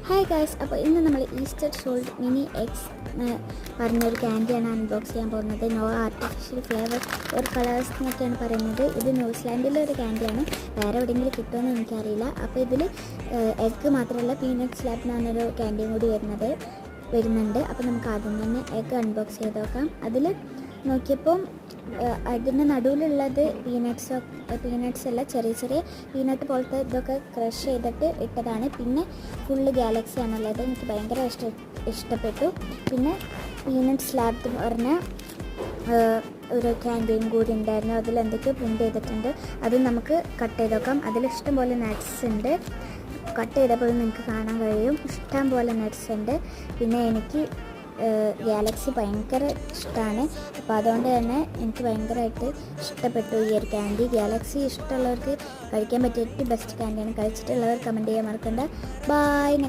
Hi guys, അപ്പോൾ ഇന്ന് നമ്മൾ ഈസ്റ്റർ സോൾഡ് മിനി എക്സ് പറഞ്ഞൊരു ക്യാൻഡിയാണ് അൺബോക്സ് ചെയ്യാൻ പോകുന്നത്. No artificial flavour or colours എന്നൊക്കെയാണ് പറയുന്നത്. ഇത് ന്യൂസിലാൻഡിലെ ഒരു ക്യാൻഡിയാണ്, വേറെ എവിടെയെങ്കിലും കിട്ടുമെന്ന് എനിക്കറിയില്ല. അപ്പോൾ ഇതിൽ എഗ്ഗ് മാത്രമല്ല പീനട്ട് സ്ലാബ് എന്നൊരു ക്യാൻഡിയും കൂടി വരുന്നുണ്ട്. അപ്പോൾ നമുക്ക് ആദ്യം തന്നെ എഗ്ഗ് അൺബോക്സ് ചെയ്ത് നോക്കാം. അതിൽ നോക്കിയപ്പോൾ അതിൻ്റെ നടുവിലുള്ളത് പീനട്ട്സ് അല്ല, ചെറിയ ചെറിയ പീനട്ട് പോലത്തെ ഇതൊക്കെ ക്രഷ് ചെയ്തിട്ട് ഇട്ടതാണ്. പിന്നെ ഫുള്ള് ഗാലക്സി ആണുള്ളത്. എനിക്ക് ഭയങ്കര ഇഷ്ടപ്പെട്ടു. പിന്നെ പീനട്ട് സ്ലാബ് എന്ന് പറഞ്ഞ ഒരു ക്യാൻഡിയും കൂടി ഉണ്ടായിരുന്നു. അതിൽ എന്തൊക്കെയോ പ്രിൻ്റ് ചെയ്തിട്ടുണ്ട്. അത് നമുക്ക് കട്ട് ചെയ്ത് നോക്കാം. അതിൽ ഇഷ്ടം പോലെ നട്ട്സ് ഉണ്ട്. കട്ട് ചെയ്തപ്പോൾ നിങ്ങൾക്ക് കാണാൻ കഴിയും, ഇഷ്ടം പോലെ നട്ട്സ് ഉണ്ട്. പിന്നെ എനിക്ക് ഗാലക്സി ഭയങ്കര ഇഷ്ടമാണ്. അപ്പോൾ അതുകൊണ്ട് തന്നെ എനിക്ക് ഭയങ്കരമായിട്ട് ഇഷ്ടപ്പെട്ടു ഈ ഒരു ക്യാൻഡി. ഗാലക്സി ഇഷ്ടമുള്ളവർക്ക് കഴിക്കാൻ പറ്റിയ ഏറ്റവും ബെസ്റ്റ് ക്യാൻഡിയാണ്. കഴിച്ചിട്ടുള്ളവർ കമൻറ്റ് ചെയ്യാൻ മറക്കണ്ട. ബൈ.